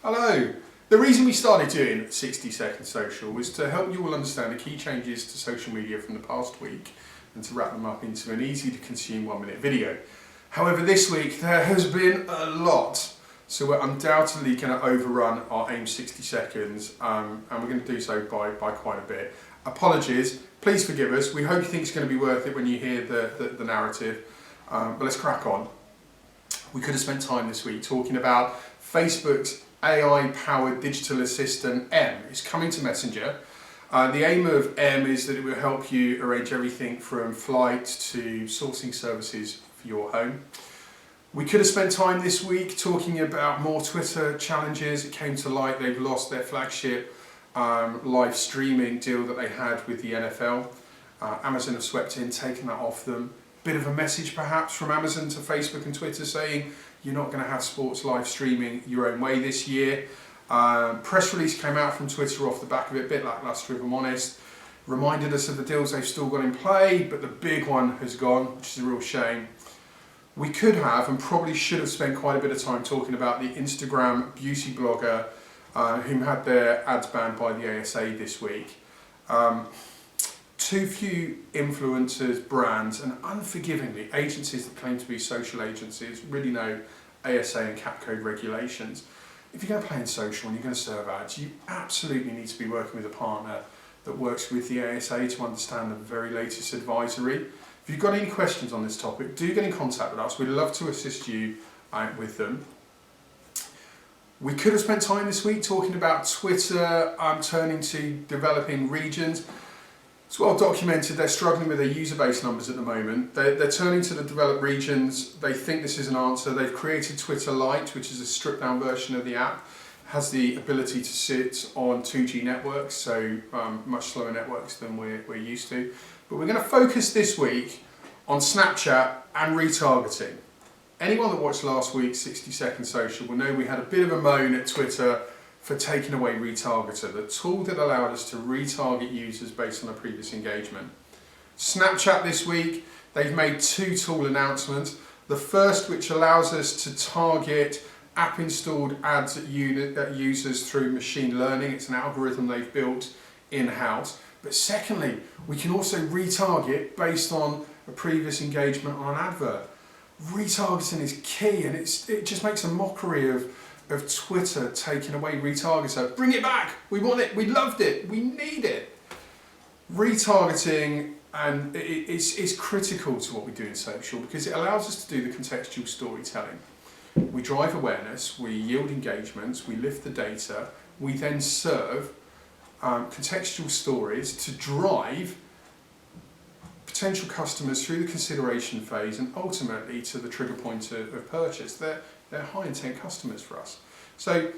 Hello! The reason we started doing 60 Second Social was to help you all understand the key changes to social media from the past week and to wrap them up into an easy to consume 1-minute video. However, this week there has been a lot, so we're undoubtedly going to overrun our aim 60 seconds and we're going to do so by quite a bit. Apologies, please forgive us. We hope you think it's going to be worth it when you hear the narrative, but let's crack on. We could have spent time this week talking about Facebook's AI-powered digital assistant M is coming to Messenger. The aim of M is that it will help you arrange everything from flights to sourcing services for your home. We could have spent time this week talking about more Twitter challenges. It came to light they've lost their flagship live streaming deal that they had with the NFL. Amazon have swept in, taken that off them. Bit of a message perhaps from Amazon to Facebook and Twitter saying you're not going to have sports live streaming your own way this year. Press release came out from Twitter off the back of it, a bit lacklustre if I'm honest. Reminded us of the deals they've still got in play, but the big one has gone, which is a real shame. We could have and probably should have spent quite a bit of time talking about the Instagram beauty blogger whom had their ads banned by the ASA this week. Too few influencers, brands and unforgivingly agencies that claim to be social agencies really know ASA and cap code regulations. If you're going to play in social and you're going to serve ads, you absolutely need to be working with a partner that works with the ASA to understand the very latest advisory. If you've got any questions on this topic, do get in contact with us. We'd love to assist you with them. We could have spent time this week talking about Twitter turning to developing regions. It's well documented they're struggling with their user base numbers at the moment. They're turning to the developed regions. They think this is an answer. They've created Twitter Lite, which is a stripped down version of the app. It has the ability to sit on 2G networks, so much slower networks than we're used to. But we're going to focus this week on Snapchat and retargeting. Anyone that watched last week's 60 Second Social will know we had a bit of a moan at Twitter for taking away Retargeter, the tool that allowed us to retarget users based on a previous engagement. Snapchat this week, they've made 2 tool announcements. The first, which allows us to target app installed ads at users through machine learning. It's an algorithm they've built in-house. But secondly, we can also retarget based on a previous engagement on an advert. Retargeting is key, and it just makes a mockery of Twitter taking away retargeter. Bring it back! We want it, we loved it, we need it! Retargeting and is critical to what we do in social because it allows us to do the contextual storytelling. We drive awareness, we yield engagements, we lift the data, we then serve contextual stories to drive potential customers through the consideration phase and ultimately to the trigger point of purchase. They're high intent customers for us. So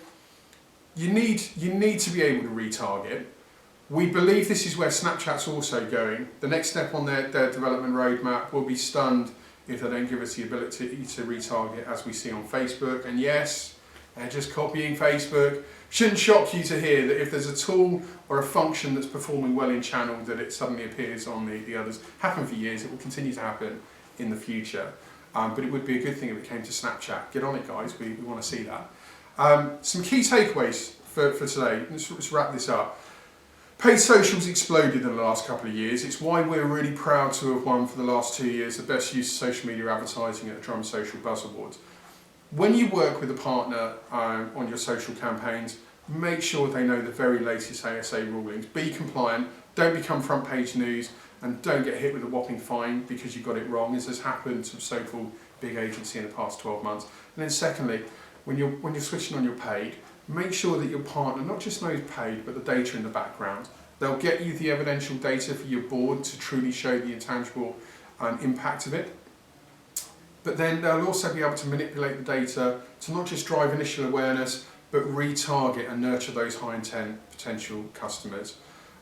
you need to be able to retarget. We believe this is where Snapchat's also going. The next step on their development roadmap will be stunned if they don't give us the ability to retarget as we see on Facebook. And yes, they're just copying Facebook. Shouldn't shock you to hear that if there's a tool or a function that's performing well in channel that it suddenly appears on the others. Happened for years, it will continue to happen in the future. But it would be a good thing if it came to Snapchat. Get on it, guys. We want to see that. Some key takeaways for today. Let's wrap this up. Paid social's exploded in the last couple of years. It's why we're really proud to have won for the last 2 years the best use of social media advertising at the Drum Social Buzz Awards. When you work with a partner on your social campaigns, make sure they know the very latest ASA rulings. Be compliant. Don't become front page news. And don't get hit with a whopping fine because you got it wrong, as has happened to a so-called big agency in the past 12 months. And then secondly, when you're switching on your paid, make sure that your partner not just knows paid, but the data in the background. They'll get you the evidential data for your board to truly show the intangible impact of it. But then they'll also be able to manipulate the data to not just drive initial awareness, but retarget and nurture those high intent potential customers.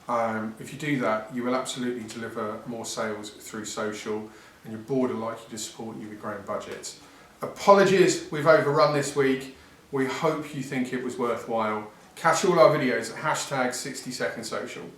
If you do that, you will absolutely deliver more sales through social, and your board are likely to support you with growing budgets. Apologies, we've overrun this week. We hope you think it was worthwhile. Catch all our videos at #60SecondSocial.